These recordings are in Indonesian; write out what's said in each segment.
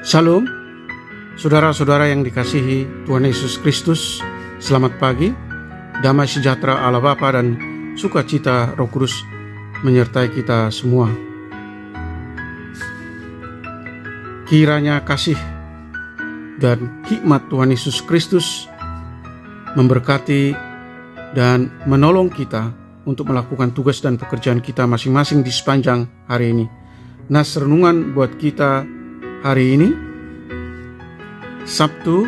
Shalom, saudara-saudara yang dikasihi Tuhan Yesus Kristus. Selamat pagi, damai sejahtera Allah Bapa dan sukacita Roh Kudus menyertai kita semua. Kiranya kasih dan hikmat Tuhan Yesus Kristus memberkati dan menolong kita untuk melakukan tugas dan pekerjaan kita masing-masing di sepanjang hari ini. Nas renungan buat kita hari ini, Sabtu,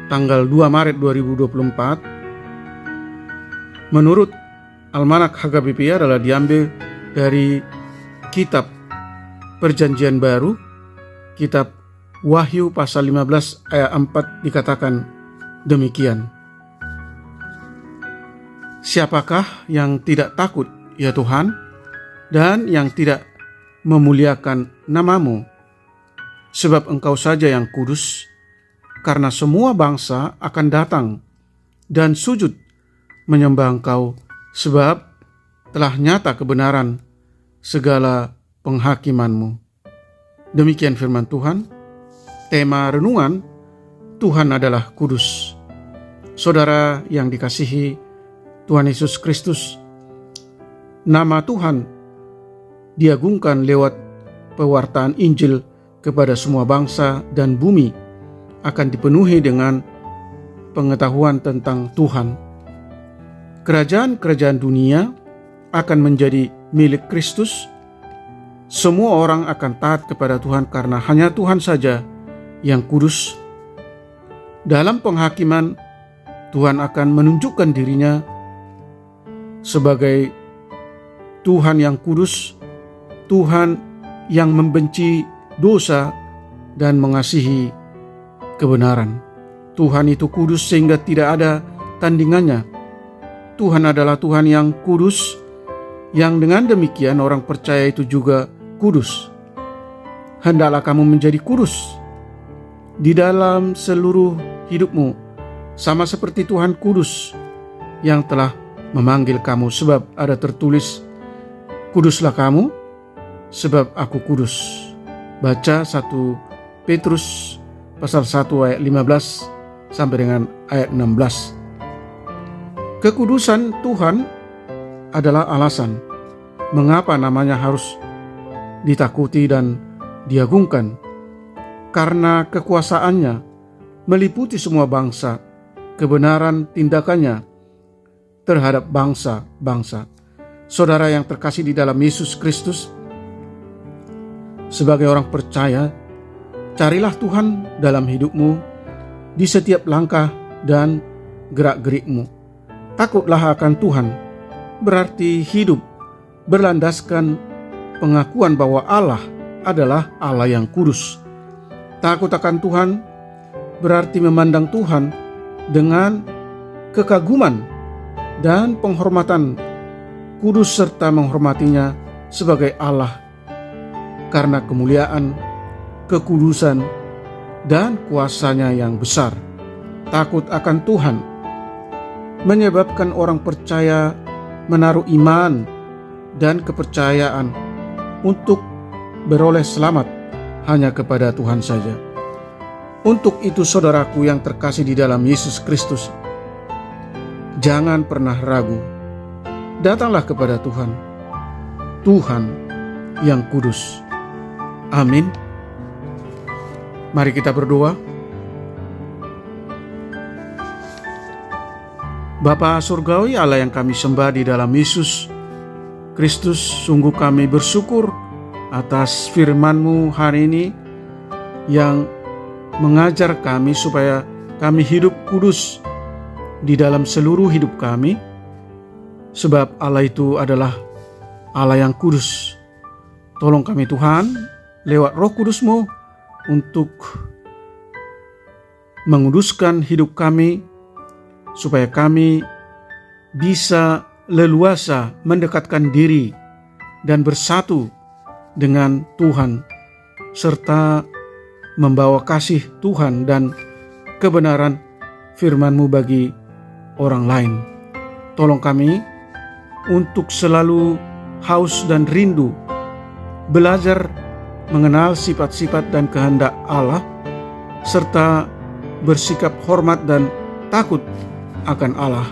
tanggal 2 Maret 2024, menurut Almanak HKBP adalah diambil dari kitab Perjanjian Baru, kitab Wahyu pasal 15 ayat 4 dikatakan demikian. Siapakah yang tidak takut, ya Tuhan, dan yang tidak memuliakan namamu? Sebab Engkau saja yang kudus, karena semua bangsa akan datang dan sujud menyembah Engkau, sebab telah nyata kebenaran segala penghakiman-Mu. Demikian firman Tuhan. Tema renungan, Tuhan adalah kudus. Saudara yang dikasihi Tuhan Yesus Kristus, nama Tuhan diagungkan lewat pewartaan Injil kepada semua bangsa, dan bumi akan dipenuhi dengan pengetahuan tentang Tuhan. Kerajaan-kerajaan dunia akan menjadi milik Kristus. Semua orang akan taat kepada Tuhan karena hanya Tuhan saja yang kudus. Dalam penghakiman, Tuhan akan menunjukkan dirinya sebagai Tuhan yang kudus, Tuhan yang membenci dosa dan mengasihi kebenaran. Tuhan itu kudus sehingga tidak ada tandingannya. Tuhan adalah Tuhan yang kudus, yang dengan demikian orang percaya itu juga kudus. Hendaklah kamu menjadi kudus di dalam seluruh hidupmu, sama seperti Tuhan kudus yang telah memanggil kamu, sebab ada tertulis, kuduslah kamu sebab aku kudus. Baca 1 Petrus pasal 1 ayat 15 sampai dengan ayat 16. Kekudusan Tuhan adalah alasan mengapa namanya harus ditakuti dan diagungkan, karena kekuasaannya meliputi semua bangsa, kebenaran tindakannya terhadap bangsa-bangsa. Saudara yang terkasih di dalam Yesus Kristus, sebagai orang percaya, carilah Tuhan dalam hidupmu di setiap langkah dan gerak-gerikmu. Takutlah akan Tuhan, berarti hidup berlandaskan pengakuan bahwa Allah adalah Allah yang kudus. Takut akan Tuhan berarti memandang Tuhan dengan kekaguman dan penghormatan kudus, serta menghormatinya sebagai Allah karena kemuliaan, kekudusan, dan kuasanya yang besar. Takut akan Tuhan menyebabkan orang percaya menaruh iman dan kepercayaan untuk beroleh selamat hanya kepada Tuhan saja. Untuk itu, saudaraku yang terkasih di dalam Yesus Kristus, jangan pernah ragu. Datanglah kepada Tuhan, Tuhan yang kudus. Amin. Mari kita berdoa. Bapa Surgawi, Allah yang kami sembah di dalam Yesus Kristus, sungguh kami bersyukur atas firman-Mu hari ini yang mengajar kami supaya kami hidup kudus di dalam seluruh hidup kami, sebab Allah itu adalah Allah yang kudus. Tolong kami Tuhan, lewat Roh Kudus-Mu untuk menguduskan hidup kami, supaya kami bisa leluasa mendekatkan diri dan bersatu dengan Tuhan, serta membawa kasih Tuhan dan kebenaran firman-Mu bagi orang lain. Tolong kami untuk selalu haus dan rindu belajar mengenal sifat-sifat dan kehendak Allah, serta bersikap hormat dan takut akan Allah.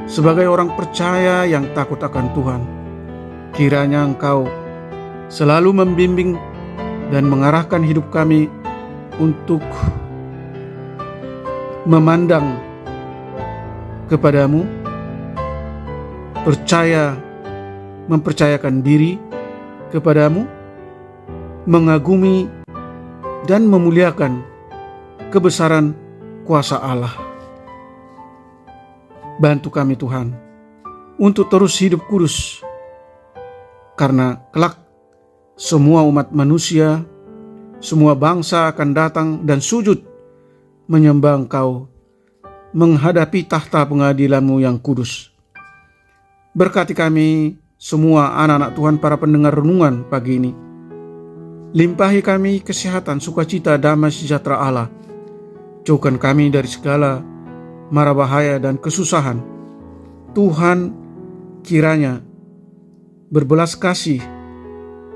Sebagai orang percaya yang takut akan Tuhan, kiranya Engkau selalu membimbing dan mengarahkan hidup kami untuk memandang kepadamu, mempercayakan diri kepadamu, mengagumi dan memuliakan kebesaran kuasa Allah. Bantu kami Tuhan untuk terus hidup kudus, karena kelak semua umat manusia, semua bangsa akan datang dan sujud menyembah Engkau menghadapi tahta pengadilan-Mu yang kudus. Berkati kami semua anak-anak Tuhan, para pendengar renungan pagi ini. Limpahi kami kesehatan, sukacita, damai sejahtera Allah. Jauhkan kami dari segala mara bahaya dan kesusahan. Tuhan kiranya berbelas kasih,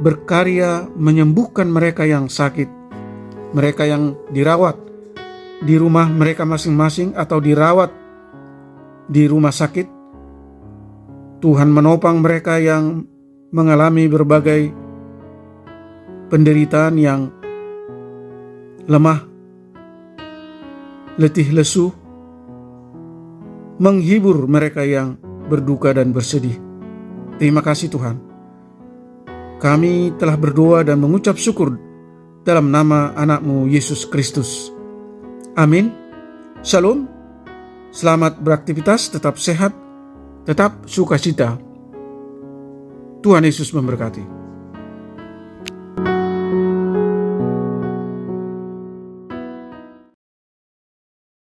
berkarya menyembuhkan mereka yang sakit, mereka yang dirawat di rumah mereka masing-masing atau dirawat di rumah sakit. Tuhan menopang mereka yang mengalami berbagai penderitaan, yang lemah, letih lesu. Menghibur mereka yang berduka dan bersedih. Terima kasih Tuhan. Kami telah berdoa dan mengucap syukur dalam nama anak-Mu Yesus Kristus. Amin. Shalom. Selamat beraktivitas, tetap sehat, tetap sukacita. Tuhan Yesus memberkati.